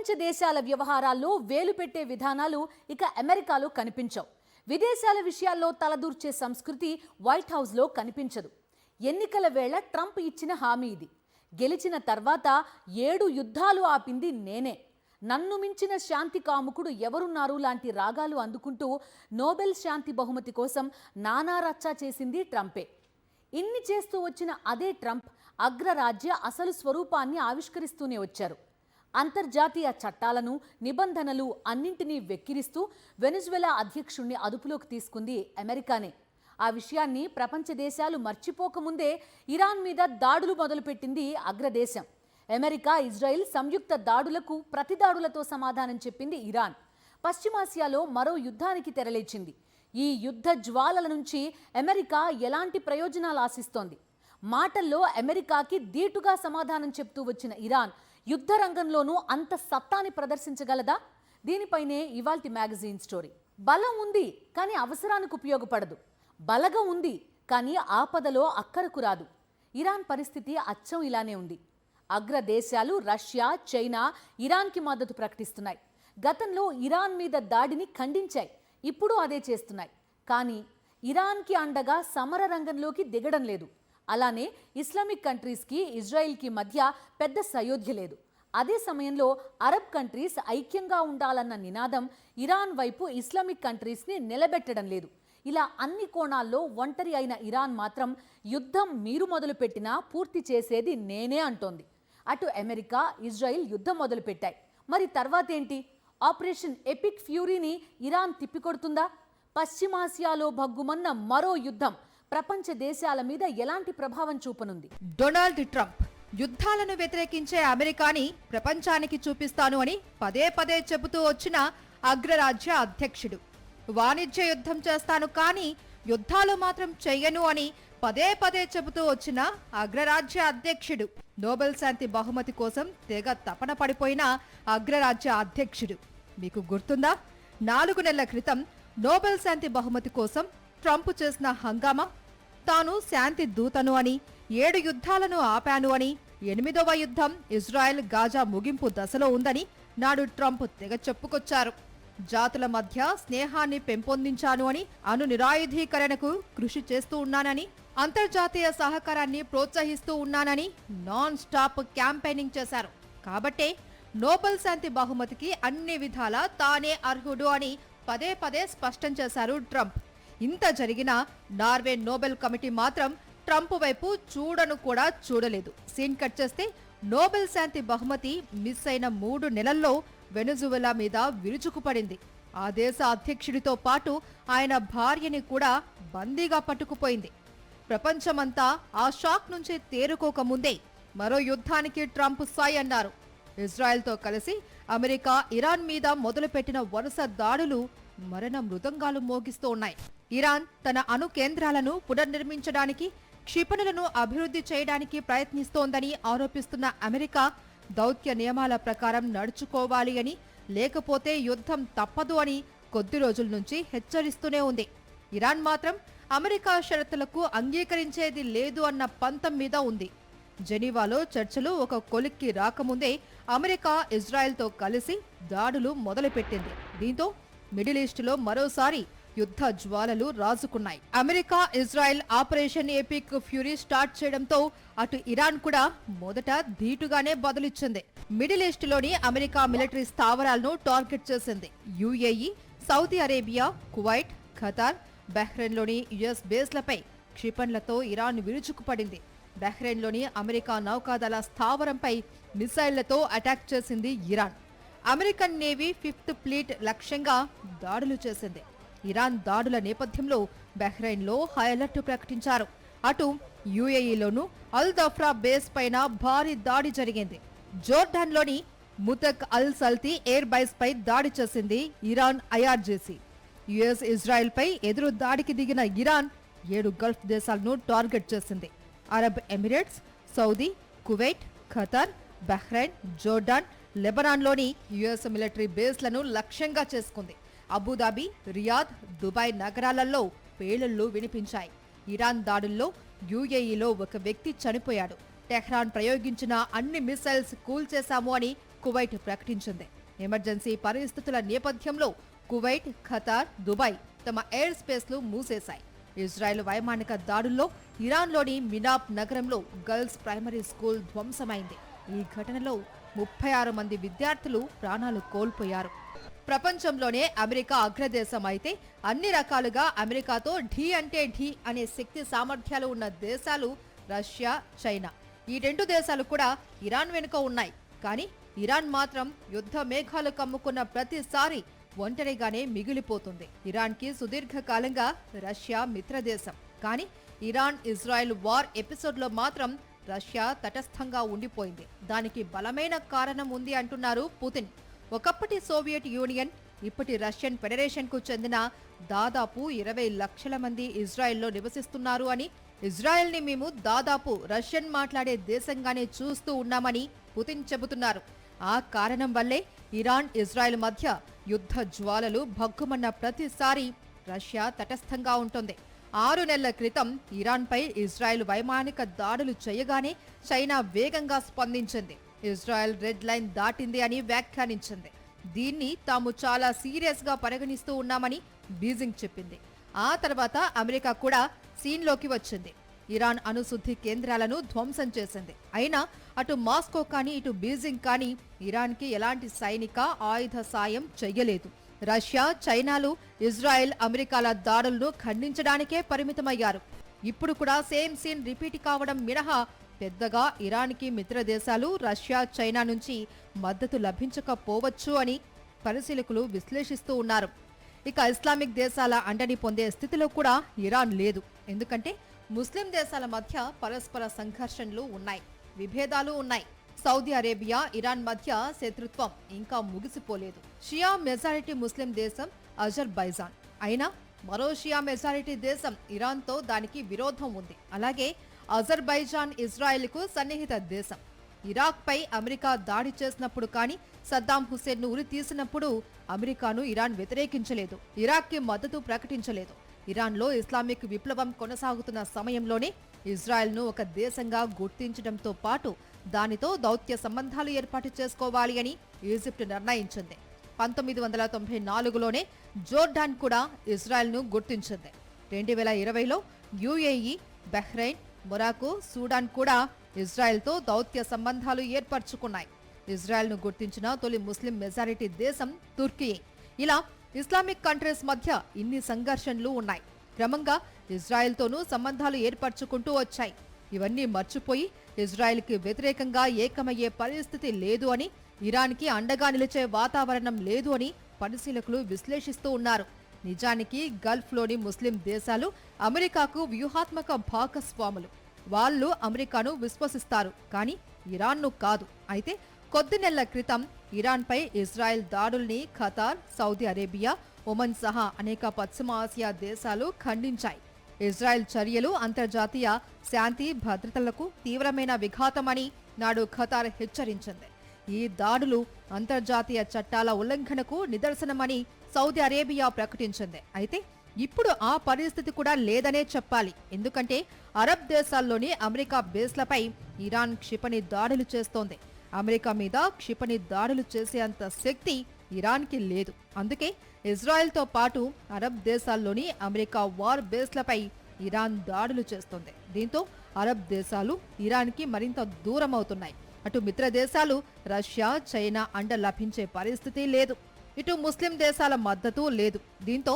ప్రపంచ దేశాల వ్యవహారాల్లో వేలు పెట్టే విధానాలు ఇక అమెరికాలో కనిపించవు. విదేశాల విషయాల్లో తలదూర్చే సంస్కృతి వైట్ హౌస్లో కనిపించదు. ఎన్నికల వేళ ట్రంప్ ఇచ్చిన హామీ ఇది. గెలిచిన తర్వాత 7 యుద్ధాలు ఆపింది నేనే, నన్ను మించిన శాంతి కాముకుడు ఎవరున్నారు లాంటి రాగాలు అందుకుంటూ నోబెల్ శాంతి బహుమతి కోసం నానా రచ్చా చేసింది ట్రంపే. ఇన్ని చేస్తూ వచ్చిన అదే ట్రంప్ అగ్రరాజ్య అసలు స్వరూపాన్ని ఆవిష్కరిస్తూనే వచ్చారు. అంతర్జాతీయ చట్టాలను, నిబంధనలు అన్నింటినీ వెక్కిరిస్తూ వెనిజువెలా అధ్యక్షుణ్ణి అదుపులోకి తీసుకుంది అమెరికానే. ఆ విషయాన్ని ప్రపంచ దేశాలు మర్చిపోకముందే ఇరాన్ మీద దాడులు మొదలుపెట్టింది అగ్రదేశం. అమెరికా, ఇజ్రాయెల్ సంయుక్త దాడులకు ప్రతిదాడులతో సమాధానం చెప్పింది ఇరాన్. పశ్చిమాసియాలో మరో యుద్ధానికి తెరలేచింది. ఈ యుద్ధ జ్వాలల నుంచి అమెరికా ఎలాంటి ప్రయోజనాలు ఆశిస్తోంది? మాటల్లో అమెరికాకి దీటుగా సమాధానం చెప్తూ వచ్చిన ఇరాన్ యుద్ధ రంగంలోనూ అంత సత్తాని ప్రదర్శించగలదా? దీనిపైనే ఇవాల్టి మ్యాగజైన్ స్టోరీ. బలం ఉంది కానీ అవసరానికి ఉపయోగపడదు. బలగం ఉంది కానీ ఆపదలో అక్కరకు రాదు. ఇరాన్ పరిస్థితి అచ్చం ఇలానే ఉంది. అగ్రదేశాలు రష్యా, చైనా ఇరాన్కి మద్దతు ప్రకటిస్తున్నాయి. గతంలో ఇరాన్ మీద దాడిని ఖండించాయి, ఇప్పుడు అదే చేస్తున్నాయి. కానీ ఇరాన్కి అండగా సమర రంగంలోకి దిగడం లేదు. అలానే ఇస్లామిక్ కంట్రీస్కి, ఇజ్రాయిల్కి మధ్య పెద్ద సయోధ్య లేదు. అదే సమయంలో అరబ్ కంట్రీస్ ఐక్యంగా ఉండాలన్న నినాదం ఇరాన్ వైపు ఇస్లామిక్ కంట్రీస్ని నిలబెట్టడం లేదు. ఇలా అన్ని కోణాల్లో ఒంటరి అయిన ఇరాన్ మాత్రం యుద్ధం మీరు మొదలుపెట్టినా పూర్తి చేసేది నేనే అంటోంది. అటు అమెరికా, ఇజ్రాయిల్ యుద్ధం మొదలుపెట్టాయి. మరి తర్వాతేంటి? ఆపరేషన్ ఎపిక్ ఫ్యూరీని ఇరాన్ తిప్పికొడుతుందా? పశ్చిమాసియాలో భగ్గుమన్న మరో యుద్ధం ప్రపంచ దేశాల మీద ఎలాంటి ప్రభావం చూపనుంది? డొనాల్డ్ ట్రంప్ యుద్ధాలను వ్యతిరేకించే అమెరికాని ప్రపంచానికి చూపిస్తాను అని పదే పదే చెబుతూ వచ్చిన అగ్రరాజ్య అధ్యక్షుడు. వాణిజ్య యుద్ధం చేస్తాను కానీ యుద్ధాలు మాత్రం చెయ్యను అని పదే పదే చెబుతూ వచ్చిన అగ్రరాజ్య అధ్యక్షుడు. నోబెల్ శాంతి బహుమతి కోసం తెగ తపన పడిపోయిన అగ్రరాజ్య అధ్యక్షుడు. మీకు గుర్తుందా? 4 నెలల క్రితం నోబెల్ శాంతి బహుమతి కోసం ట్రంప్ చేసిన హంగామా, తాను శాంతి దూతను అని, 7 యుద్ధాలను ఆపాను అని, 8వ యుద్ధం ఇజ్రాయెల్ గాజా ముగింపు దశలో ఉందని నాడు ట్రంప్ తెగ చెప్పుకొచ్చారు. జాతుల మధ్య స్నేహాన్ని పెంపొందించాను అని, అణు నిరాయుధీకరణకు కృషి చేస్తూ ఉన్నానని, అంతర్జాతీయ సహకారాన్ని ప్రోత్సహిస్తూ ఉన్నానని నాన్ స్టాప్ క్యాంపెయినింగ్ చేశారు. కాబట్టే నోబెల్ శాంతి బహుమతికి అన్ని విధాలా తానే అర్హుడు అని పదే పదే స్పష్టం చేశారు ట్రంప్. ఇంత జరిగినా నార్వే నోబెల్ కమిటీ మాత్రం ట్రంప్ వైపు చూడను కూడా చూడలేదు. సీన్ కట్ చేస్తే నోబెల్ శాంతి బహుమతి మిస్ అయిన 3 నెలల్లో వెనిజువెలా మీద విరుచుకుపడింది. ఆ దేశ అధ్యక్షుడితో పాటు ఆయన భార్యని కూడా బందీగా పట్టుకుపోయింది. ప్రపంచమంతా ఆ షాక్ నుంచి తేరుకోకముందే మరో యుద్ధానికి ట్రంప్ సాయ్ అన్నారు. ఇజ్రాయెల్తో కలిసి అమెరికా ఇరాన్ మీద మొదలుపెట్టిన వరుస దాడులు మరణ మృదంగాలు మోగిస్తూ ఉన్నాయి. ఇరాన్ తన అణు కేంద్రాలను పునర్నిర్మించడానికి, క్షిపణులను అభివృద్ధి చేయడానికి ప్రయత్నిస్తోందని ఆరోపిస్తున్న అమెరికా దౌత్య నియమాల ప్రకారం నడుచుకోవాలి అని, లేకపోతే యుద్ధం తప్పదు అని కొద్ది రోజుల నుంచి హెచ్చరిస్తూనే ఉంది. ఇరాన్ మాత్రం అమెరికా షరతులకు అంగీకరించేది లేదు అన్న పంతం మీద ఉంది. జెనీవాలో చర్చలు ఒక కొలిక్కి రాకముందే అమెరికా ఇజ్రాయెల్తో కలిసి దాడులు మొదలుపెట్టింది. దీంతో మిడిల్ ఈస్టులో మరోసారి యుద్ధ జ్వాలలు రాజుకున్నాయి. America, Israel operation epic fury start చేయడంతో అటు ఇరాన్ కూడా మొదట ధీటుగానే బదులిచ్చింది. మిడిల్ ఈస్టులోని అమెరికా మిలిటరీ స్థావరాలను టార్గెట్ చేసింది. UAE, Saudi Arabia, Kuwait, Qatar, బహ్రెయిన్లోని యుఎస్ బేస్లపై క్షిపణులతో ఇరాన్ విరుచుకుపడింది. బహ్రెయిన్లోని అమెరికా నౌకాదళ స్థావరంపై మిసైళ్లతో అటాక్ చేసింది Iran. American navy 5th fleet లక్ష్యంగా దాడులు చేసింది. ఇరాన్ దాడుల నేపథ్యంలో బహ్రెయిన్లో హై అలర్ట్ ప్రకటించారు. అటు యుఏఈలోనూ అల్ దఫ్రా బేస్ పైన భారీ దాడి జరిగింది. జోర్డాన్లోని ముతక్ అల్ సల్తీ ఎయిర్ బేస్ పై దాడి చేసింది ఇరాన్ ఐఆర్జీసీ. యుఎస్ ఇజ్రాయెల్ పై ఎదురు దాడికి దిగిన ఇరాన్ 7 గల్ఫ్ దేశాలను టార్గెట్ చేసింది. Arab Emirates, Saudi, Kuwait, Qatar, Bahrain, Jordan, లెబనాన్లోని యుఎస్ మిలిటరీ బేస్లను లక్ష్యంగా చేసుకుంది. అబుదాబి, రియాద్, దుబాయ్ నగరాలలో పేలుళ్లు వినిపించాయి. ఇరాన్ దాడుల్లో యుఏఈలో ఒక వ్యక్తి చనిపోయాడు. టెహ్రాన్ ప్రయోగించిన అన్ని మిసైల్స్ కూల్చేశాము అని కువైట్ ప్రకటించింది. ఎమర్జెన్సీ పరిస్థితుల నేపథ్యంలో కువైట్, ఖతార్, దుబాయ్ తమ ఎయిర్ స్పేస్లు మూసేశాయి. ఇజ్రాయెల్ వైమానిక దాడుల్లో ఇరాన్లోని మినాబ్ నగరంలో గర్ల్స్ ప్రైమరీ స్కూల్ ధ్వంసమైంది. ఈ ఘటనలో 36 మంది విద్యార్థులు ప్రాణాలు కోల్పోయారు. ప్రపంచంలోనే అమెరికా అగ్రదేశం అయితే అన్ని రకాలుగా అమెరికాతో ఢీ అంటే ఢీ అనే శక్తి సామర్థ్యాలు ఉన్న దేశాలు రష్యా, చైనా. ఈ 2 దేశాలు కూడా ఇరాన్ వెనుక ఉన్నాయి. కానీ ఇరాన్ మాత్రం యుద్ధ మేఘాలు కమ్ముకున్న ప్రతిసారి ఒంటరిగానే మిగిలిపోతుంది. ఇరాన్కి సుదీర్ఘకాలంగా రష్యా మిత్రదేశం. కానీ ఇరాన్ ఇజ్రాయెల్ వార్ ఎపిసోడ్లో మాత్రం రష్యా తటస్థంగా ఉండిపోయింది. దానికి బలమైన కారణం ఉంది అంటున్నారు పుతిన్. ఒకప్పటి సోవియట్ యూనియన్, ఇప్పటి రష్యన్ ఫెడరేషన్ కు చెందిన దాదాపు 20 లక్షల మంది ఇజ్రాయెల్లో నివసిస్తున్నారు అని, ఇజ్రాయెల్ ని మేము దాదాపు రష్యన్ మాట్లాడే దేశంగానే చూస్తూ ఉన్నామని పుతిన్ చెబుతున్నారు. ఆ కారణం వల్లే ఇరాన్, ఇజ్రాయెల్ మధ్య యుద్ధ జ్వాలలు భగ్గుమన్న ప్రతిసారి రష్యా తటస్థంగా ఉంటుంది. 6 నెలల క్రితం ఇరాన్పై ఇజ్రాయెల్ వైమానిక దాడులు చేయగానే చైనా వేగంగా స్పందించింది. ఇజ్రాయెల్ రెడ్ లైన్ దాటింది అని వ్యాఖ్యానించింది. దీన్ని తాము చాలా సీరియస్ గా పరిగణిస్తూ ఉన్నామని బీజింగ్ చెప్పింది. ఆ తర్వాత అమెరికా కూడా సీన్లోకి వచ్చింది. ఇరాన్ అణుశుద్ధి కేంద్రాలను ధ్వంసం చేసింది. అయినా అటు మాస్కో కానీ ఇటు బీజింగ్ కానీ ఇరాన్కి ఎలాంటి సైనిక, ఆయుధ సాయం చెయ్యలేదు. రష్యా, చైనాలు ఇజ్రాయెల్, అమెరికాల దాడులను ఖండించడానికే పరిమితమయ్యారు. ఇప్పుడు కూడా సేమ్ సీన్ రిపీట్ కావడం మినహా పెద్దగా ఇరాన్కి మిత్ర దేశాలు రష్యా, చైనా నుంచి మద్దతు లభించకపోవచ్చు అని పరిశీలకులు విశ్లేషిస్తూ ఉన్నారు. ఇక ఇస్లామిక్ దేశాల అండని పొందే స్థితిలో కూడా ఇరాన్ లేదు. ఎందుకంటే ముస్లిం దేశాల మధ్య పరస్పర సంఘర్షణలు ఉన్నాయి, విభేదాలు ఉన్నాయి. సౌదీ అరేబియా, ఇరాన్ మధ్య శత్రుత్వం ఇంకా ముగిసిపోలేదు. షియా మెజారిటీ ముస్లిం దేశం అజర్బైజాన్. అయినా మరో షియా మెజారిటీ దేశం ఇరాన్తో దానికి విరోధం ఉంది. అలాగే అజర్బైజాన్ ఇజ్రాయెల్కు సన్నిహిత దేశం. ఇరాక్పై అమెరికా దాడి చేసినప్పుడు కానీ, సద్దాం హుస్సేన్ను ఉరి తీసినప్పుడు అమెరికాను ఇరాన్ వ్యతిరేకించలేదు, ఇరాక్కి మద్దతు ప్రకటించలేదు. ఇరాన్లో ఇస్లామిక్ విప్లవం కొనసాగుతున్న సమయంలోనే ఇజ్రాయెల్ను ఒక దేశంగా గుర్తించడంతో పాటు దానితో దౌత్య సంబంధాలు ఏర్పాటు చేసుకోవాలి అని ఈజిప్ట్ నిర్ణయించింది. 1994లోనే జోర్డాన్ కూడా ఇజ్రాయెల్ను గుర్తించింది. 2020లో యుఏఈ, బహ్రెయిన్, మొరాకో, సూడాన్ కూడా ఇజ్రాయెల్తో దౌత్య సంబంధాలు ఏర్పరచుకున్నాయి. ఇజ్రాయెల్ను గుర్తించిన తొలి ముస్లిం మెజారిటీ దేశం తుర్కీయే. ఇలా ఇస్లామిక్ కంట్రీస్ మధ్య ఇన్ని సంఘర్షణలు ఉన్నాయి. క్రమంగా ఇజ్రాయెల్తోనూ సంబంధాలు ఏర్పరచుకుంటూ వచ్చాయి. ఇవన్నీ మర్చిపోయి ఇజ్రాయెల్కి వ్యతిరేకంగా ఏకమయ్యే పరిస్థితి లేదు అని, ఇరాన్కి అండగా నిలిచే వాతావరణం లేదు అని పరిశీలకులు విశ్లేషిస్తూ ఉన్నారు. నిజానికి గల్ఫ్లోని ముస్లిం దేశాలు అమెరికాకు వ్యూహాత్మక భాగస్వాములు. వాళ్ళు అమెరికాను విశ్వసిస్తారు, కానీ ఇరాన్ను కాదు. అయితే కొద్ది నెలల క్రితం ఇరాన్పై ఇజ్రాయెల్ దాడుల్ని ఖతార్, సౌదీ అరేబియా, ఒమన్ సహా అనేక పశ్చిమ ఆసియా దేశాలు ఖండించాయి. ఇజ్రాయెల్ చర్యలు అంతర్జాతీయ శాంతి భద్రతలకు తీవ్రమైన విఘాతమని నాడు ఖతార్ హెచ్చరించింది. ఈ దాడులు అంతర్జాతీయ చట్టాల ఉల్లంఘనకు నిదర్శనమని సౌదీ అరేబియా ప్రకటించింది. అయితే ఇప్పుడు ఆ పరిస్థితి కూడా లేదనే చెప్పాలి. ఎందుకంటే అరబ్ దేశాల్లోని అమెరికా బేస్లపై ఇరాన్ క్షిపణి దాడులు చేస్తోంది. అమెరికా మీద క్షిపణి దాడులు చేసేంత శక్తి ఇరాన్కి లేదు. అందుకే ఇజ్రాయెల్తో పాటు అరబ్ దేశాల్లోని అమెరికా వార్ బేస్లపై ఇరాన్ దాడులు చేస్తోంది. దీంతో అరబ్ దేశాలు ఇరాన్కి మరింత దూరం అవుతున్నాయి. అటు మిత్ర దేశాలు రష్యా, చైనా అండ లభించే పరిస్థితి లేదు. ఇటు ముస్లిం దేశాల మద్దతు లేదు. దీంతో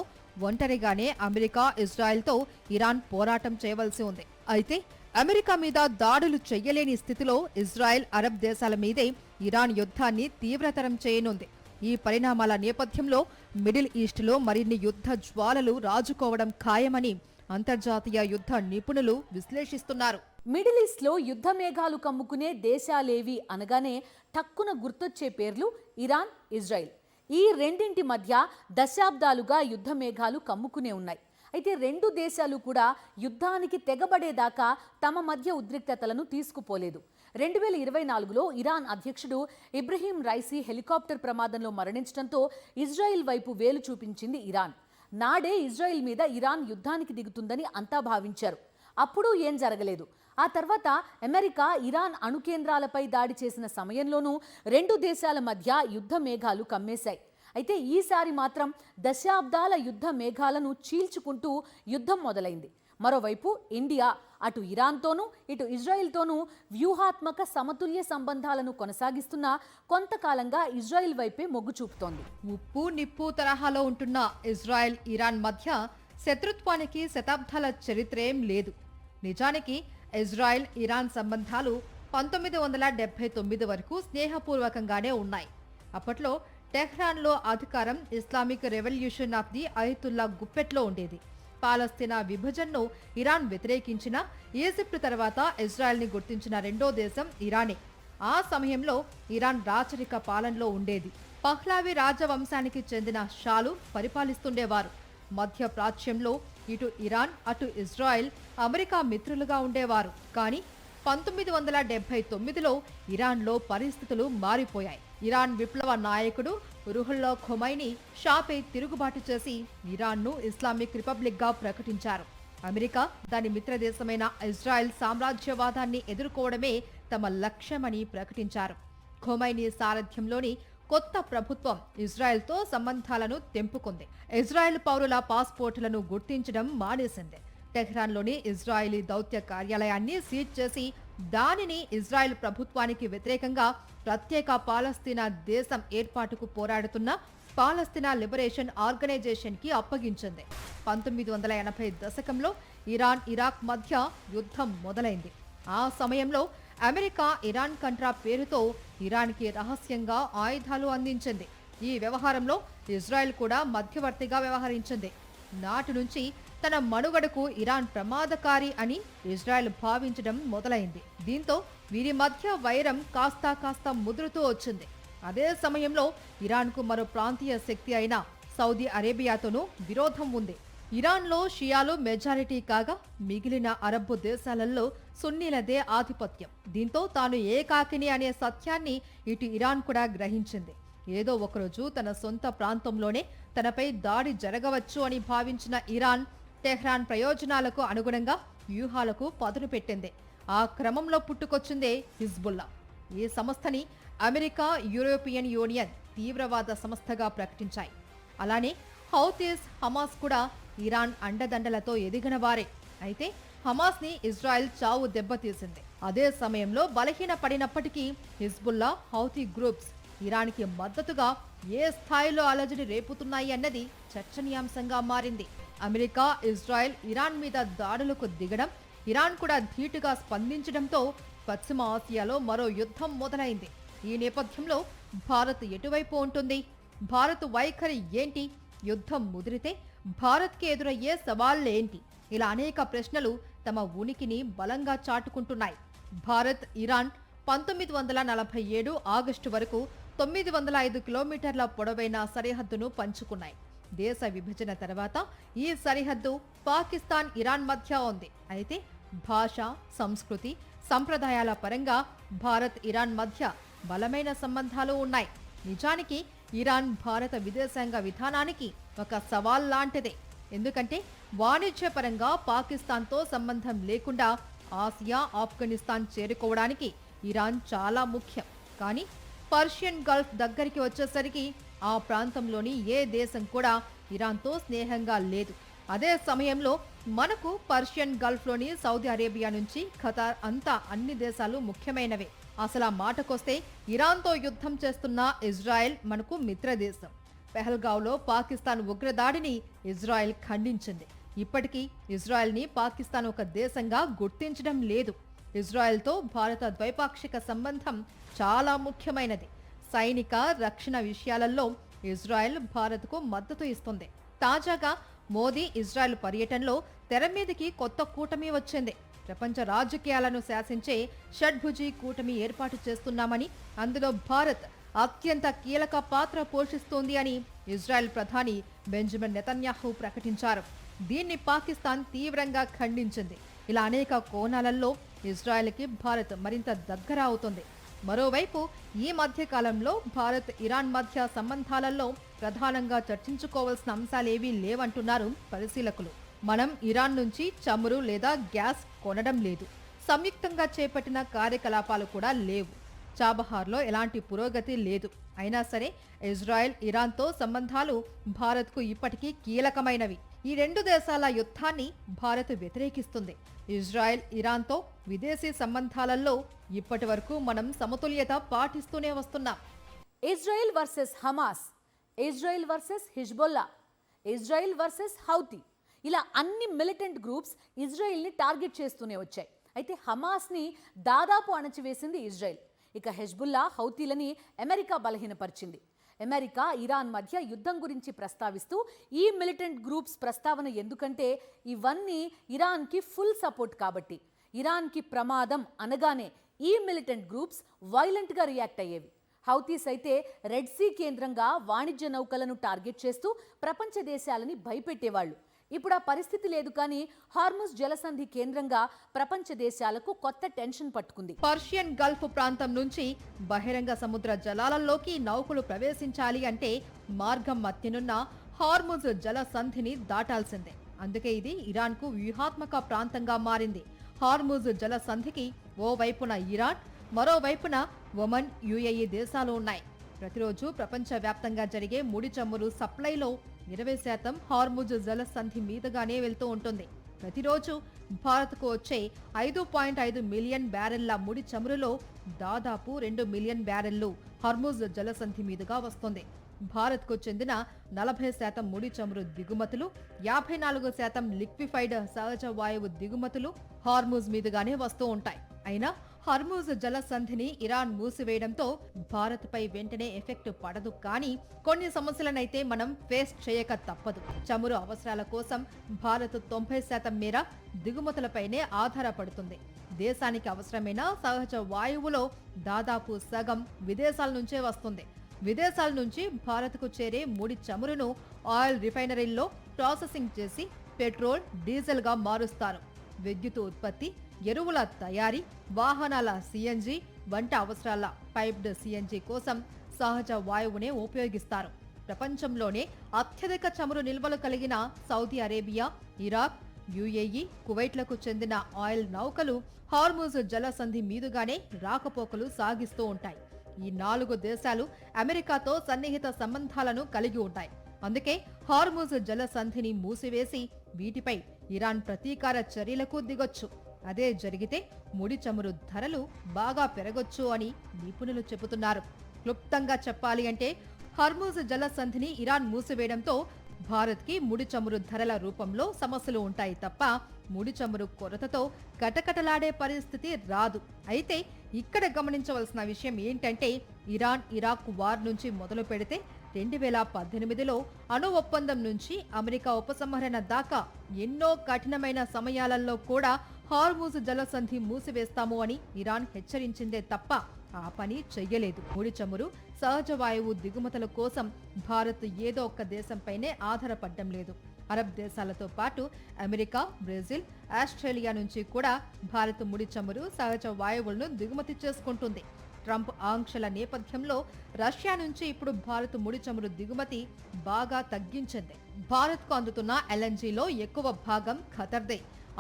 ఒంటరిగానే అమెరికా, ఇజ్రాయెల్తో ఇరాన్ పోరాటం చేయవలసి ఉంది. అయితే అమెరికా మీద దాడులు చెయ్యలేని స్థితిలో ఇజ్రాయెల్, అరబ్ దేశాల మీదే ఇరాన్ యుద్ధాన్ని తీవ్రతరం చేయనుంది. ఈ పరిణామాల నేపథ్యంలో మిడిల్ ఈస్ట్లో మరిన్ని యుద్ధ జ్వాలలు రాజుకోవడం ఖాయమని అంతర్జాతీయ యుద్ధ నిపుణులు విశ్లేషిస్తున్నారు. మిడిల్ ఈస్ట్లో యుద్ధ మేఘాలు కమ్ముకునే దేశాలేవి అనగానే టక్కున గుర్తొచ్చే పేర్లు ఇరాన్, ఇజ్రాయెల్. ఈ రెండింటి మధ్య దశాబ్దాలుగా యుద్ధ మేఘాలు కమ్ముకునే ఉన్నాయి. అయితే రెండు దేశాలు కూడా యుద్ధానికి తెగబడేదాకా తమ మధ్య ఉద్రిక్తతలను తీసుకుపోలేదు. 2024లో ఇరాన్ అధ్యక్షుడు ఇబ్రహీం రైసీ హెలికాప్టర్ ప్రమాదంలో మరణించడంతో ఇజ్రాయెల్ వైపు వేలు చూపించింది ఇరాన్. నాడే ఇజ్రాయెల్ మీద ఇరాన్ యుద్ధానికి దిగుతుందని అంతా భావించారు. అప్పుడు ఏం జరగలేదు. ఆ తర్వాత అమెరికా ఇరాన్ అణు కేంద్రాలపై దాడి చేసిన సమయంలోనూ రెండు దేశాల మధ్య యుద్ధ మేఘాలు కమ్మేశాయి. అయితే ఈసారి మాత్రం దశాబ్దాల యుద్ధ మేఘాలను చీల్చుకుంటూ యుద్ధం మొదలైంది. మరోవైపు ఇండియా అటు ఇరాన్తోనూ ఇటు ఇజ్రాయిల్తోనూ వ్యూహాత్మక సమతుల్య సంబంధాలను కొనసాగిస్తున్న కొంతకాలంగా ఇజ్రాయిల్ వైపే మొగ్గు చూపుతోంది. ఉప్పు నిప్పు తరహాలో ఉంటున్న ఇజ్రాయెల్ ఇరాన్ మధ్య శత్రుత్వానికి శతాబ్దాల చరిత్రేం లేదు. నిజానికి ఇజ్రాయెల్ ఇరాన్ సంబంధాలు 1979 వరకు స్నేహపూర్వకంగానే ఉన్నాయి. అప్పట్లో టెహ్రాన్లో అధికారం Islamic revolution of the Ayatollah గుప్పెట్లో ఉండేది. పాలస్తీనా విభజనను ఇరాన్ వ్యతిరేకించిన ఈజిప్ట్ తర్వాత ఇజ్రాయెల్ని గుర్తించిన రెండో దేశం ఇరానే. ఆ సమయంలో ఇరాన్ రాచరిక పాలనలో ఉండేది. పహ్లావి రాజవంశానికి చెందిన షాలు పరిపాలిస్తుండేవారు. మధ్య ప్రాచ్యంలో ఇటు ఇరాన్ అటు ఇజ్రాయెల్ అమెరికా మిత్రులుగా ఉండేవారు. కానీ 1979లో ఇరాన్లో పరిస్థితులు మారిపోయాయి. ఇరాన్ విప్లవ నాయకుడు రుహుల్లా ఖొమైనీ షాపై తిరుగుబాటు చేసి ఇరాన్ను ఇస్లామిక్ రిపబ్లిక్గా ప్రకటించారు. అమెరికా దాని మిత్రదేశమైన ఇజ్రాయెల్ సామ్రాజ్యవాదాన్ని ఎదుర్కోవడమే తమ లక్ష్యమని ప్రకటించారు. ఖొమైనీ సారథ్యంలోని కొత్త ప్రభుత్వం ఇజ్రాయెల్తో సంబంధాలను తెంపుకుంది. ఇజ్రాయెల్ పౌరుల పాస్పోర్టులను గుర్తించడం మానేసింది. టెహ్రాన్లోని ఇజ్రాయెలీ దౌత్య కార్యాలయాన్ని సీజ్ చేసి దానిని ఇజ్రాయెల్ ప్రభుత్వానికి వ్యతిరేకంగా ప్రత్యేక పాలస్తీనా దేశం ఏర్పాటుకు పోరాడుతున్న పాలస్తీనా లిబరేషన్ ఆర్గనైజేషన్కి అప్పగించింది. 1980 దశకంలో ఇరాన్ ఇరాక్ మధ్య యుద్ధం మొదలైంది. ఆ సమయంలో అమెరికా ఇరాన్ కంట్రా పేరుతో ఇరాన్కి రహస్యంగా ఆయుధాలు అందించింది. ఈ వ్యవహారంలో ఇజ్రాయెల్ కూడా మధ్యవర్తిగా వ్యవహరించింది. నాటి నుంచి తన మనుగడకు ఇరాన్ ప్రమాదకారి అని ఇజ్రాయెల్ భావించడం మొదలైంది. దీంతో వీరి మధ్య వైరం కాస్త ముదురుతూ వచ్చింది. అదే సమయంలో ఇరాన్కు మరో ప్రాంతీయ శక్తి అయిన సౌదీ అరేబియాతోనూ విరోధం ఉంది. ఇరాన్లో షియాలు మెజారిటీ కాగా మిగిలిన అరబ్బు దేశాలలో సున్నీలదే ఆధిపత్యం. దీంతో తాను ఏకాకిని అనే సత్యాన్ని ఇటు ఇరాన్ కూడా గ్రహించింది. ఏదో ఒకరోజు తన సొంత ప్రాంతంలోనే తనపై దాడి జరగవచ్చు అని భావించిన ఇరాన్ టెహ్రాన్ ప్రయోజనాలకు అనుగుణంగా వ్యూహాలకు పదును పెట్టింది. ఆ క్రమంలో పుట్టుకొచ్చిందే హిజ్బుల్లా. ఈ సంస్థని అమెరికా, యూరోపియన్ యూనియన్ తీవ్రవాద సంస్థగా ప్రకటించాయి. అలానే హౌతీస్, హమాస్ కూడా ఇరాన్ అండదండలతో ఎదిగిన వారే. అయితే హమాస్ని ఇజ్రాయెల్ చావు దెబ్బతీసింది. అదే సమయంలో బలహీన పడినప్పటికీ హిజ్బుల్లా, హౌతీ గ్రూప్స్ ఇరాన్కి మద్దతుగా ఏ స్థాయిలో అలజడి రేపుతున్నాయి అన్నది చర్చనీయాంశంగా మారింది. అమెరికా, ఇజ్రాయెల్ ఇరాన్ మీద దాడులకు దిగడం, ఇరాన్ కూడా ధీటుగా స్పందించడంతో పశ్చిమ ఆసియాలో మరో యుద్ధం మొదలైంది. ఈ నేపథ్యంలో భారత్ ఎటువైపు ఉంటుంది? భారత్ వైఖరి ఏంటి? యుద్ధం ముదిరితే భారత్కి ఎదురయ్యే సవాళ్లేంటి? ఇలా అనేక ప్రశ్నలు తమ ఉనికిని బలంగా చాటుకుంటున్నాయి. భారత్, ఇరాన్ 1947 ఆగస్టు వరకు 905 కిలోమీటర్ల పొడవైన సరిహద్దును పంచుకున్నాయి. దేశ విభజన తర్వాత ఈ సరిహద్దు పాకిస్తాన్, ఇరాన్ మధ్య ఉంది. అయితే భాష, సంస్కృతి, సంప్రదాయాల పరంగా భారత్, ఇరాన్ మధ్య బలమైన సంబంధాలు ఉన్నాయి. నిజానికి ఇరాన్ భారత విదేశాంగ విధానానికి ఒక సవాల్ లాంటిదే. ఎందుకంటే వాణిజ్యపరంగా పాకిస్తాన్తో సంబంధం లేకుండా ఆసియా, ఆఫ్ఘనిస్తాన్ చేరుకోవడానికి ఇరాన్ చాలా ముఖ్యం. కానీ పర్షియన్ గల్ఫ్ దగ్గరికి వచ్చేసరికి ఆ ప్రాంతంలోని ఏ దేశం కూడా ఇరాన్తో స్నేహంగా లేదు. అదే సమయంలో మనకు పర్షియన్ గల్ఫ్లోని సౌదీ అరేబియా నుంచి ఖతార్ అంతా అన్ని దేశాలు ముఖ్యమైనవే. అసలు ఆ మాటకొస్తే ఇరాన్తో యుద్ధం చేస్తున్న ఇజ్రాయెల్ మనకు మిత్రదేశం. పెహల్గావ్లో పాకిస్తాన్ ఉగ్రదాడిని ఇజ్రాయెల్ ఖండించింది. ఇప్పటికీ ఇజ్రాయెల్ని పాకిస్తాన్ ఒక దేశంగా గుర్తించడం లేదు. ఇజ్రాయెల్తో భారత ద్వైపాక్షిక సంబంధం చాలా ముఖ్యమైనది. సైనిక, రక్షణ విషయాలలో ఇజ్రాయెల్ భారత్కు మద్దతు ఇస్తుంది. తాజాగా మోదీ ఇజ్రాయెల్ పర్యటనలో తెర మీదికి కొత్త కూటమి వచ్చింది. ప్రపంచ రాజకీయాలను శాసించే షడ్భుజీ కూటమి ఏర్పాటు చేస్తున్నామని, అందులో భారత్ అత్యంత కీలక పాత్ర పోషిస్తోంది అని ఇజ్రాయెల్ ప్రధాని బెంజమిన్ నెతన్యాహు ప్రకటించారు. దీన్ని పాకిస్తాన్ తీవ్రంగా ఖండించింది. ఇలా అనేక కోణాలలో ఇజ్రాయెల్కి భారత్ మరింత దగ్గర అవుతుంది. మరోవైపు ఈ మధ్య కాలంలో భారత్, ఇరాన్ మధ్య సంబంధాలలో ప్రధానంగా చర్చించుకోవాల్సిన అంశాలేవీ లేవంటున్నారు పరిశీలకులు. మనం ఇరాన్ నుంచి చమురు లేదా గ్యాస్ కొనడం లేదు. సంయుక్తంగా చేపట్టిన కార్యకలాపాలు కూడా లేవు. చాబహార్లో ఎలాంటి పురోగతి లేదు. అయినా సరే ఇజ్రాయెల్, ఇరాన్తో సంబంధాలు భారత్కు ఇప్పటికీ కీలకమైనవి. ఈ రెండు దేశాల యుద్ధాన్ని భారత్ వ్యతిరేకిస్తుంది. ఇజ్రాయెల్, ఇరాన్తో విదేశీ సంబంధాలలో ఇప్పటి వరకు మనం సమతుల్యత పాటిస్తూనే వస్తున్నాం. Israel versus Hamas, Israel versus Hezbollah, Israel versus Houthi, ఇలా అన్ని మిలిటెంట్ గ్రూప్స్ ఇజ్రాయెల్ని టార్గెట్ చేస్తూనే వచ్చాయి. అయితే హమాస్ని దాదాపు అణచివేసింది ఇజ్రాయెల్. ఇక హెజ్బుల్లా, హౌతీలని అమెరికా బలహీనపరిచింది. అమెరికా, ఇరాన్ మధ్య యుద్ధం గురించి ప్రస్తావిస్తూ ఈ మిలిటెంట్ గ్రూప్స్ ప్రస్తావన ఎందుకంటే ఇవన్నీ ఇరాన్కి ఫుల్ సపోర్ట్ కాబట్టి. ఇరాన్కి ప్రమాదం అనగానే ఈ మిలిటెంట్ గ్రూప్స్ వైలెంట్గా రియాక్ట్ అయ్యేవి. హౌతీస్ అయితే రెడ్ సీ కేంద్రంగా వాణిజ్య నౌకలను టార్గెట్ చేస్తూ ప్రపంచ దేశాలని భయపెట్టేవాళ్ళు. ఇప్పుడు ఆ పరిస్థితి లేదు. కానీ హార్ముజ్ జలసంధి కేంద్రంగా ప్రపంచ దేశాలకు కొత్త టెన్షన్ పట్టుకుంది. పర్షియన్ గల్ఫ్ ప్రాంతం నుంచి బహిరంగ సముద్ర జలాలలోకి నౌకలు ప్రవేశించాలి అంటే మార్గం మధ్యనున్న హార్ముజ్ జలసంధిని దాటాల్సిందే. అందుకే ఇది ఇరాన్కు వ్యూహాత్మక ప్రాంతంగా మారింది. హార్ముజ్ జలసంధికి ఓవైపున ఇరాన్, మరోవైపున ఒమన్, యుఏఈ దేశాలు ఉన్నాయి. ప్రతిరోజు ప్రపంచవ్యాప్తంగా జరిగే ముడి చమురు సప్లైలో 20% హార్ముజ్ జలసంధి మీదుగానే వెళ్తూ ఉంటుంది. ప్రతిరోజు భారత్కు వచ్చే 5.5 మిలియన్ బ్యారెళ్ల ముడి చమురులో దాదాపు 2 మిలియన్ బ్యారెళ్లు హార్ముజ్ జలసంధి మీదుగా వస్తుంది. భారత్కు చెందిన 40% ముడి చమురు దిగుమతులు, 54% లిక్విఫైడ్ సహజ వాయువు దిగుమతులు హార్ముజ్ మీదుగానే వస్తూ ఉంటాయి. అయినా హార్ముజ్ జలసంధిని ఇరాన్ మూసివేయడంతో భారత్పై వెంటనే ఎఫెక్ట్ పడదు. కానీ కొన్ని సమస్యలనైతే మనం ఫేస్ చేయక తప్పదు. చమురు అవసరాల కోసం భారత్ 90% మేర దిగుమతులపైనే ఆధారపడుతుంది. దేశానికి అవసరమైన సహజ వాయువులో దాదాపు సగం విదేశాల నుంచే వస్తుంది. విదేశాల నుంచి భారత్కు చేరే ముడి చమురును ఆయిల్ రిఫైనరీల్లో ప్రాసెసింగ్ చేసి పెట్రోల్, డీజిల్గా మారుస్తారు. విద్యుత్ ఉత్పత్తి, ఎరువుల తయారీ, వాహనాల సిఎన్జి, వంట అవసరాల పైప్డ్ సిఎన్జి కోసం సహజ వాయువునే ఉపయోగిస్తారు. ప్రపంచంలోనే అత్యధిక చమురు నిల్వలు కలిగిన సౌదీ అరేబియా, ఇరాక్, యుఏఈ, కువైట్లకు చెందిన ఆయిల్ నౌకలు హార్ముజ్ జలసంధి మీదుగానే రాకపోకలు సాగిస్తూ ఉంటాయి. ఈ 4 దేశాలు అమెరికాతో సన్నిహిత సంబంధాలను కలిగి ఉంటాయి. అందుకే హార్ముజ్ జలసంధిని మూసివేసి వీటిపై ఇరాన్ ప్రతీకార చర్యలకు దిగొచ్చు. అదే జరిగితే ముడి చమురు ధరలు బాగా పెరగొచ్చు అని నిపుణులు చెబుతున్నారు. క్లుప్తంగా చెప్పాలి అంటే హార్ముజ్ జలసంధిని ఇరాన్ మూసివేయడంతో భారత్కి ముడి చమురు ధరల రూపంలో సమస్యలు ఉంటాయి తప్ప ముడి చమురు కొరతతో కటకటలాడే పరిస్థితి రాదు. అయితే ఇక్కడ గమనించవలసిన విషయం ఏంటంటే ఇరాన్ ఇరాక్ వార్ నుంచి మొదలు పెడితే 2018లో అణు ఒప్పందం నుంచి అమెరికా ఉపసంహరణ దాకా ఎన్నో కఠినమైన సమయాలలో కూడా హార్ముజ్ జలసంధి మూసివేస్తాము అని ఇరాన్ హెచ్చరించిందే తప్ప ఆ పని చెయ్యలేదు. ముడి చమురు, సహజ వాయువు దిగుమతుల కోసం భారత్ ఏదో ఒక్క దేశంపైనే ఆధారపడడం లేదు. అరబ్ దేశాలతో పాటు అమెరికా, బ్రెజిల్, ఆస్ట్రేలియా నుంచి కూడా భారత్ ముడి చమురు, సహజ వాయువులను దిగుమతి చేసుకుంటుంది. ట్రంప్ ఆంక్షల నేపథ్యంలో రష్యా నుంచి ఇప్పుడు భారత్ ముడి చమురు దిగుమతి బాగా తగ్గించింది. భారత్కు అందుతున్న ఎల్ఎన్జీలో ఎక్కువ భాగం ఖతర్దే.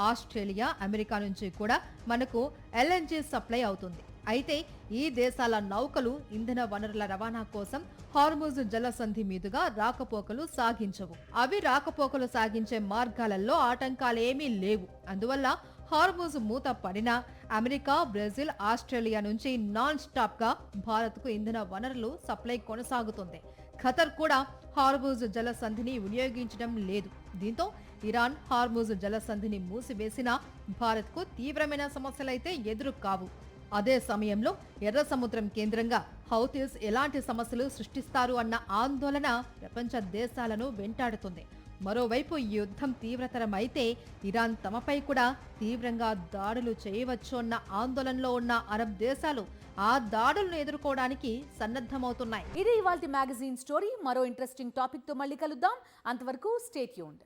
ఆస్ట్రేలియా, అమెరికా నుంచి కూడా మనకు ఎల్ఎన్జీ సప్లై అవుతుంది. అయితే ఈ దేశాల నౌకలు ఇంధన వనరుల రవాణా కోసం హార్ముజ్ జలసంధి మీదుగా రాకపోకలు సాగించవు. అవి రాకపోకలు సాగించే మార్గాలలో ఆటంకాలేమీ లేవు. అందువల్ల హార్ముజ్ మూత పడినా అమెరికా, బ్రెజిల్, ఆస్ట్రేలియా నుంచి నాన్ స్టాప్ గా భారత్కు ఇంధన వనరులు సప్లై కొనసాగుతుంది. ఖతర్ కూడా హార్ముజ్ జలసంధిని వినియోగించడం లేదు. దీంతో ఇరాన్ హార్ముజ్ జలసంధిని మూసివేసినా భారత్కు తీవ్రమైన సమస్యలైతే ఎదురు కావు. అదే సమయంలో ఎర్ర సముద్రం కేంద్రంగా హౌతీస్ ఎలాంటి సమస్యలు సృష్టిస్తారు అన్న ఆందోళన ప్రపంచ దేశాలను వెంటాడుతుంది. మరోవైపు ఈ యుద్ధం తీవ్రతరం అయితే ఇరాన్ తమపై కూడా తీవ్రంగా దాడులు చేయవచ్చు అన్న ఆందోళనలో ఉన్న అరబ్ దేశాలు ఆ దాడులను ఎదుర్కోవడానికి సన్నద్ధమవుతున్నాయి. ఇది ఇవాల్టి మ్యాగజైన్ స్టోరీ. మరో ఇంట్రెస్టింగ్ టాపిక్ తో మళ్ళీ కలుద్దాం. అంతవరకు స్టే ట్యూన్డ్.